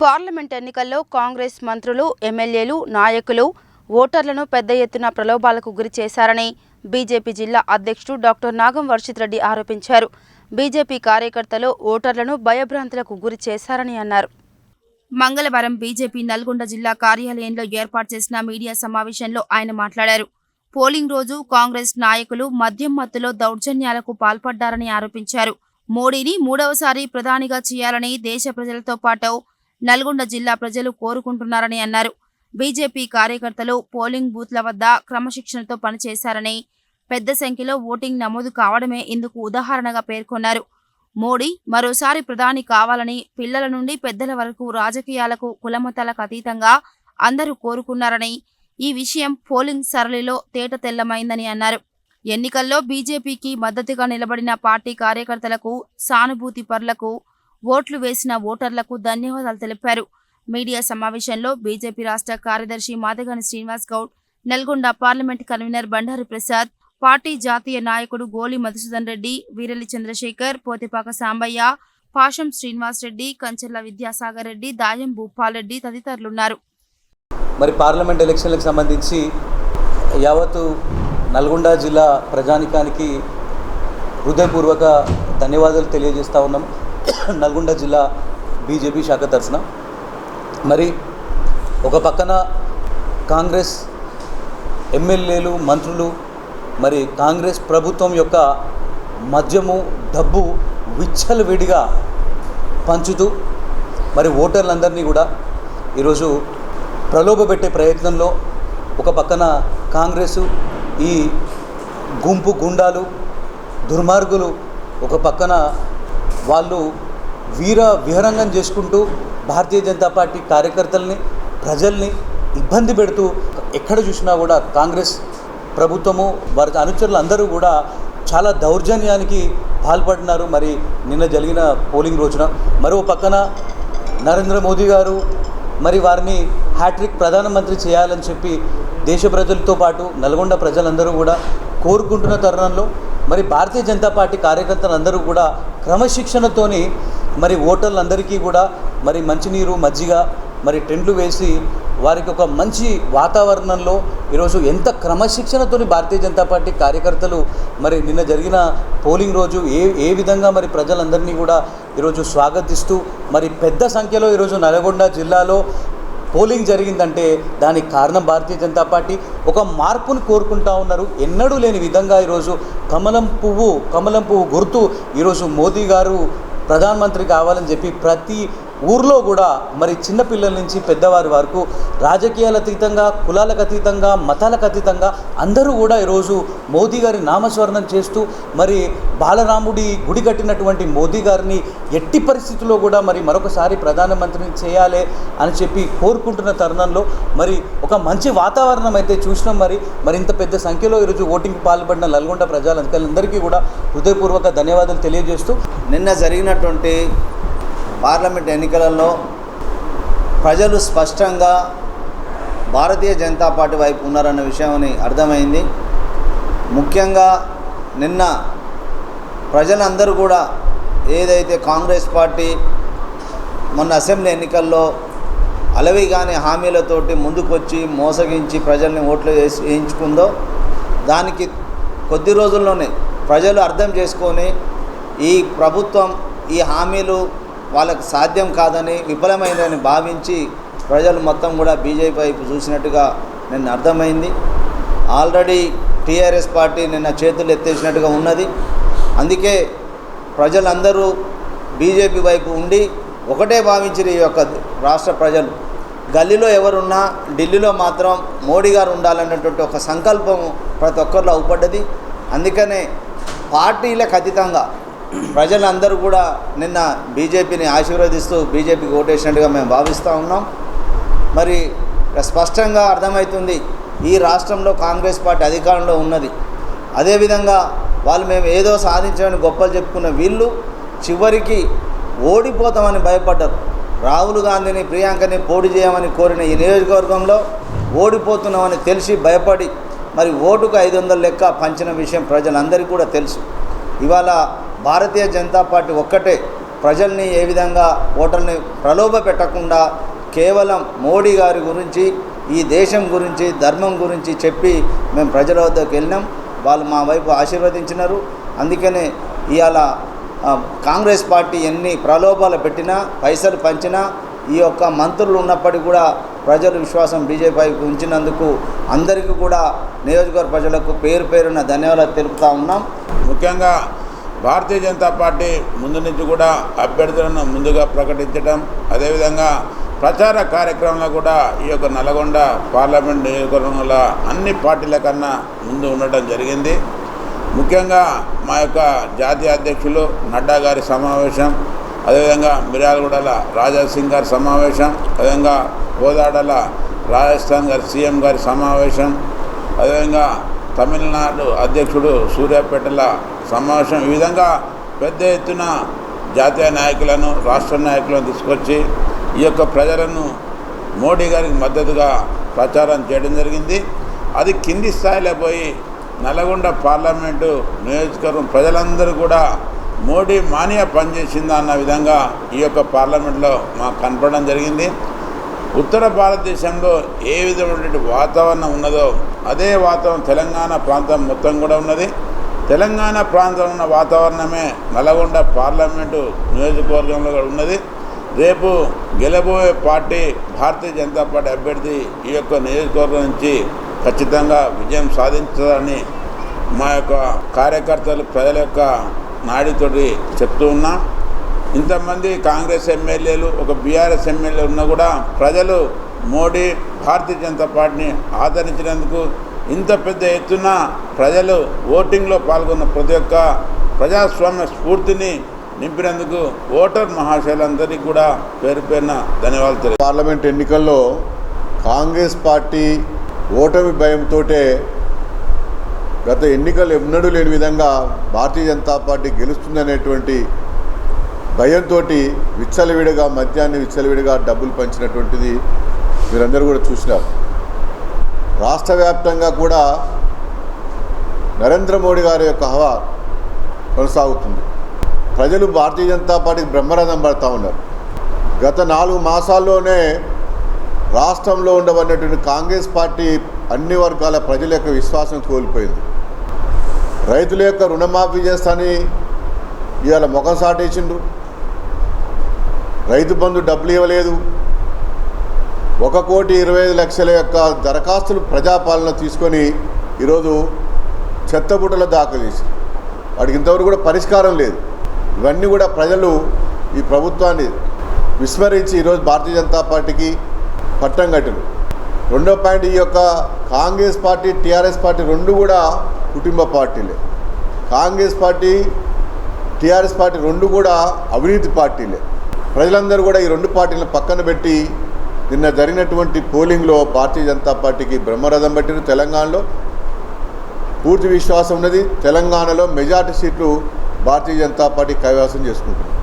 Parliament ఎన్నికల్లో కాంగ్రెస్ మంత్రులు, ఎమ్మెల్యేలు, నాయకులు ఓటర్లను పెద్ద ఎత్తున ప్రలోభాలకు గురి చేశారని బీజేపీ జిల్లా అధ్యక్షుడు డాక్టర్ నాగం వర్షిత్ రెడ్డి ఆరోపించారు. బీజేపీ కార్యకర్తలు ఓటర్లను భయభ్రాంతులకు గురి చేశారని అన్నారు. మంగళవారం బీజేపీ నల్గొండ జిల్లా కార్యాలయంలో ఏర్పాటు చేసిన మీడియా సమావేశంలో ఆయన మాట్లాడారు. పోలింగ్ రోజు కాంగ్రెస్ నాయకులు మద్యం మత్తులో దౌర్జన్యాలకు పాల్పడ్డారని ఆరోపించారు. మోడీని మూడవసారి ప్రధానిగా చేయాలని దేశ ప్రజలతో పాటు నల్గొండ జిల్లా ప్రజలు కోరుకుంటున్నారని అన్నారు. బీజేపీ కార్యకర్తలు పోలింగ్ బూత్ల వద్ద క్రమశిక్షణతో పనిచేశారని, పెద్ద సంఖ్యలో ఓటింగ్ నమోదు కావడమే ఇందుకు ఉదాహరణగా పేర్కొన్నారు. మోడీ మరోసారి ప్రధాని కావాలని పిల్లల నుండి పెద్దల వరకు రాజకీయాలకు, కులమతాలకు అతీతంగా అందరూ కోరుకున్నారని, ఈ విషయం పోలింగ్ సరళిలో తేటతెల్లమైందని అన్నారు. ఎన్నికల్లో బీజేపీకి మద్దతుగా నిలబడిన పార్టీ కార్యకర్తలకు, సానుభూతి పరులకు, ఓట్లు వేసిన ఓటర్లకు ధన్యవాదాలు తెలిపారు. మీడియా సమావేశంలో బీజేపీ రాష్ట్ర కార్యదర్శి Madigani Srinivas Goud, Nalgonda parliament convener Bandaru Prasad, party జాతీయ నాయకుడు గోలి మధుసూదన్ రెడ్డి, వీరెల్లి చంద్రశేఖర్, పోతిపాక సాంబయ్య, పాషం శ్రీనివాస్ రెడ్డి, కంచెర్ల విద్యాసాగర్ రెడ్డి, దాయం భూపాల్ రెడ్డి తదితరులున్నారు. మరి పార్లమెంట్ ఎలక్షన్లకు సంబంధించి యావత్తు నల్గొండ జిల్లా ప్రజానికానికి హృదయపూర్వక ధన్యవాదాలు తెలియజేస్తూ ఉన్నాం. నల్గొండ జిల్లా బీజేపీ శాఖ తరఫున మరి ఒక పక్కన కాంగ్రెస్ ఎమ్మెల్యేలు, మంత్రులు మరి కాంగ్రెస్ ప్రభుత్వం యొక్క మద్యము, డబ్బు విచ్చలవిడిగా పంచుతూ మరి ఓటర్లందరినీ కూడా ఈరోజు ప్రలోభపెట్టే ప్రయత్నంలో ఒక పక్కన కాంగ్రెసు, ఈ గుంపు గుండాలు, దుర్మార్గులు ఒక పక్కన వాళ్ళు విహరంగం చేసుకుంటూ భారతీయ జనతా పార్టీ కార్యకర్తల్ని, ప్రజల్ని ఇబ్బంది పెడుతూ ఎక్కడ చూసినా కూడా కాంగ్రెస్ ప్రభుత్వము, వారి అనుచరులు అందరూ కూడా చాలా దౌర్జన్యానికి పాల్పడినారు. మరి నిన్న జరిగిన పోలింగ్ రోజున మరో పక్కన నరేంద్ర మోదీ గారు మరి వారిని హ్యాట్రిక్ ప్రధానమంత్రి చేయాలని చెప్పి దేశ ప్రజలతో పాటు నల్గొండ ప్రజలందరూ కూడా కోరుకుంటున్న తరుణంలో మరి భారతీయ జనతా పార్టీ కార్యకర్తలందరూ కూడా క్రమశిక్షణతోని మరి ఓటర్లందరికీ కూడా మరి మంచినీరు, మజ్జిగ మరి టెంట్లు వేసి వారికి ఒక మంచి వాతావరణంలో ఈరోజు ఎంత క్రమశిక్షణతోని భారతీయ జనతా పార్టీ కార్యకర్తలు మరి నిన్న జరిగిన పోలింగ్ రోజు ఏ విధంగా మరి ప్రజలందరినీ కూడా ఈరోజు స్వాగతిస్తూ మరి పెద్ద సంఖ్యలో ఈరోజు నల్గొండ జిల్లాలో పోలింగ్ జరిగిందంటే దానికి కారణం భారతీయ జనతా పార్టీ ఒక మార్పును కోరుకుంటా ఉన్నారు. ఎన్నడూ లేని విధంగా ఈరోజు కమలం పువ్వు గుర్తు ఈరోజు మోదీ గారు ప్రధానమంత్రి కావాలని చెప్పి ప్రతి ఊర్లో కూడా మరి చిన్నపిల్లల నుంచి పెద్దవారి వరకు రాజకీయాల అతీతంగా, కులాలకు అతీతంగా, మతాలకు అతీతంగా అందరూ కూడా ఈరోజు మోదీ గారి నామస్మరణం చేస్తూ మరి బాలరాముడి గుడి కట్టినటువంటి మోదీ గారిని ఎట్టి పరిస్థితుల్లో కూడా మరి మరొకసారి ప్రధానమంత్రిని చేయాలి అని చెప్పి కోరుకుంటున్న తరుణంలో మరి ఒక మంచి వాతావరణం అయితే చూసినాం. మరి ఇంత పెద్ద సంఖ్యలో ఈరోజు ఓటింగ్కి పాల్పడిన నల్గొండ ప్రజలందరికీ కూడా హృదయపూర్వక ధన్యవాదాలు తెలియజేస్తూ నిన్న జరిగినటువంటి పార్లమెంట్ ఎన్నికలలో ప్రజలు స్పష్టంగా భారతీయ జనతా పార్టీ వైపు ఉన్నారన్న విషయాన్ని అర్థమైంది. ముఖ్యంగా నిన్న ప్రజలందరూ కూడా ఏదైతే కాంగ్రెస్ పార్టీ మొన్న అసెంబ్లీ ఎన్నికల్లో అలవిగానే హామీలతోటి ముందుకొచ్చి మోసగించి ప్రజల్ని ఓట్లు వేయించుకుందో దానికి కొద్ది రోజుల్లోనే ప్రజలు అర్థం చేసుకొని ఈ ప్రభుత్వం ఈ హామీలు వాళ్ళకు సాధ్యం కాదని, విఫలమైందని భావించి ప్రజలు మొత్తం కూడా బీజేపీ వైపు చూసినట్టుగా నిన్న అర్థమైంది. ఆల్రెడీ టీఆర్ఎస్ పార్టీ నిన్న చేతులు ఎత్తేసినట్టుగా ఉన్నది. అందుకే ప్రజలందరూ బీజేపీ వైపు ఉండి ఒకటే భావించిన ఈ యొక్క రాష్ట్ర ప్రజలు గల్లీలో ఎవరున్నా ఢిల్లీలో మాత్రం మోడీ గారు ఉండాలన్నటువంటి ఒక సంకల్పం ప్రతి ఒక్కరిలో అవుపడ్డది. అందుకనే పార్టీలకు అతీతంగా ప్రజలందరూ కూడా నిన్న బీజేపీని ఆశీర్వదిస్తూ బీజేపీకి ఓటేసినట్టుగా మేము భావిస్తూ ఉన్నాం. మరి స్పష్టంగా అర్థమవుతుంది ఈ రాష్ట్రంలో కాంగ్రెస్ పార్టీ అధికారంలో ఉన్నది. అదేవిధంగా వాళ్ళు మేము ఏదో సాధించామని గొప్పలు చెప్పుకున్న వీళ్ళు చివరికి ఓడిపోతామని భయపడ్డారు. రాహుల్ గాంధీని, ప్రియాంకని పోటీ చేయమని కోరిన ఈ నియోజకవర్గంలో ఓడిపోతున్నామని తెలిసి భయపడి మరి ఓటుకు 500 లెక్క పంచిన విషయం ప్రజలందరికీ కూడా తెలుసు. ఇవాళ భారతీయ జనతా పార్టీ ఒక్కటే ప్రజల్ని ఏ విధంగా ఓటర్ని ప్రలోభ పెట్టకుండా కేవలం మోడీ గారి గురించి ఈ దేశం గురించి ధర్మం గురించి చెప్పి మేము ప్రజల వద్దకు వెళ్ళినాం. వాళ్ళు మా వైపు ఆశీర్వదించినారు. అందుకనే ఇవాళ కాంగ్రెస్ పార్టీ ఎన్ని ప్రలోభాలు పెట్టినా పైసలు పంచినా ఈ యొక్క మంత్రులు ఉన్నప్పటికీ కూడా ప్రజలు విశ్వాసం బీజేపీకి ఉంచినందుకు అందరికీ కూడా నియోజకవర్గ ప్రజలకు పేరు పేరున ధన్యవాదాలు తెలుపుతూ ఉన్నాం. ముఖ్యంగా భారతీయ జనతా పార్టీ ముందు నుంచి కూడా అభ్యర్థులను ముందుగా ప్రకటించడం, అదేవిధంగా ప్రచార కార్యక్రమంలో కూడా ఈ యొక్క నల్గొండ పార్లమెంట్ నియోజకవర్గంలో అన్ని పార్టీల కన్నా ముందు ఉండటం జరిగింది. ముఖ్యంగా మా యొక్క జాతీయ అధ్యక్షులు నడ్డా గారి సమావేశం, అదేవిధంగా మిర్యాలగూడల రాజా సింగ్ గారి సమావేశం, అదేవిధంగా కోదాడల రాజస్థాన్ గారి సీఎం గారి సమావేశం, అదేవిధంగా తమిళనాడు అధ్యక్షుడు సూర్యాపేటల సమావేశం, ఈ విధంగా పెద్ద ఎత్తున జాతీయ నాయకులను రాష్ట్ర నాయకులను తీసుకొచ్చి ఈ యొక్క ప్రజలను మోడీ గారికి మద్దతుగా ప్రచారం చేయడం జరిగింది. అది కింది స్థాయిలో పోయి నల్గొండ పార్లమెంటు నియోజకవర్గం ప్రజలందరూ కూడా మోడీ మానియా పనిచేసిందా అన్న విధంగా ఈ యొక్క పార్లమెంట్లో మాకు కనపడడం జరిగింది. ఉత్తర భారతదేశంలో ఏ విధమైనటువంటి వాతావరణం ఉన్నదో అదే వాతావరణం తెలంగాణ ప్రాంతం మొత్తం కూడా ఉన్నది. తెలంగాణ ప్రాంతంలో ఉన్న వాతావరణమే నల్గొండ పార్లమెంటు నియోజకవర్గంలో కూడా ఉన్నది. రేపు గెలబోయే పార్టీ భారతీయ జనతా పార్టీ అభ్యర్థి ఈ యొక్క నియోజకవర్గం నుంచి ఖచ్చితంగా విజయం సాధించాలని మా యొక్క కార్యకర్తలు ప్రజల యొక్క నాడితోటి చెప్తూ ఉన్నాం. ఇంతమంది కాంగ్రెస్ ఎమ్మెల్యేలు ఒక బీఆర్ఎస్ ఎమ్మెల్యే ఉన్నా కూడా ప్రజలు మోడీ భారతీయ జనతా పార్టీని ఆదరించినందుకు ఇంత పెద్ద ఎత్తున ప్రజలు ఓటింగ్లో పాల్గొన్న ప్రతి ఒక్క ప్రజాస్వామ్య స్ఫూర్తిని నింపినందుకు ఓటర్ మహాశయులందరికీ కూడా పేరు పేరున ధన్యవాదాలు. పార్లమెంట్ ఎన్నికల్లో కాంగ్రెస్ పార్టీ ఓటమి భయంతో గత ఎన్నికలు ఎన్నడూ లేని విధంగా భారతీయ జనతా పార్టీ గెలుస్తుందనేటువంటి భయంతో విచ్చలవిడిగా మద్యాన్ని విచ్చలవిడిగా డబ్బులు పంచినటువంటిది మీరందరూ కూడా చూసినారు. రాష్ట్ర వ్యాప్తంగా కూడా నరేంద్ర మోడీ గారి యొక్క హవా కొనసాగుతుంది. ప్రజలు భారతీయ జనతా పార్టీకి బ్రహ్మరథం పడుతూ ఉన్నారు. గత 4 మాసాల్లోనే రాష్ట్రంలో ఉండబడినటువంటి కాంగ్రెస్ పార్టీ అన్ని వర్గాల ప్రజల యొక్క విశ్వాసం కోల్పోయింది. రైతుల యొక్క రుణమాఫీ చేస్తాని ఇవాళ ముఖం సాటేసిండ్రు. రైతు బంధు డబ్బులు ఇవ్వలేదు. 1,25,00,000 యొక్క దరఖాస్తులు ప్రజాపాలన తీసుకొని ఈరోజు చెత్తబుట్టలో దాఖలు చేశారు. వాటికి ఇంతవరకు కూడా పరిష్కారం లేదు. ఇవన్నీ కూడా ప్రజలు ఈ ప్రభుత్వాన్ని విస్మరించి ఈరోజు భారతీయ జనతా పార్టీకి పట్టం కట్టారు. రెండో పాయింట్, ఈ యొక్క కాంగ్రెస్ పార్టీ టీఆర్ఎస్ పార్టీ రెండు కూడా కుటుంబ పార్టీలే. కాంగ్రెస్ పార్టీ టీఆర్ఎస్ పార్టీ రెండు కూడా అవినీతి పార్టీలే. ప్రజలందరూ కూడా ఈ రెండు పార్టీలను పక్కన పెట్టి నిన్న జరిగినటువంటి పోలింగ్లో భారతీయ జనతా పార్టీకి బ్రహ్మరథం పట్టిన తెలంగాణలో పూర్తి విశ్వాసం ఉన్నది. తెలంగాణలో మెజార్టీ సీట్లు భారతీయ జనతా పార్టీ కైవసం చేసుకుంటుంది.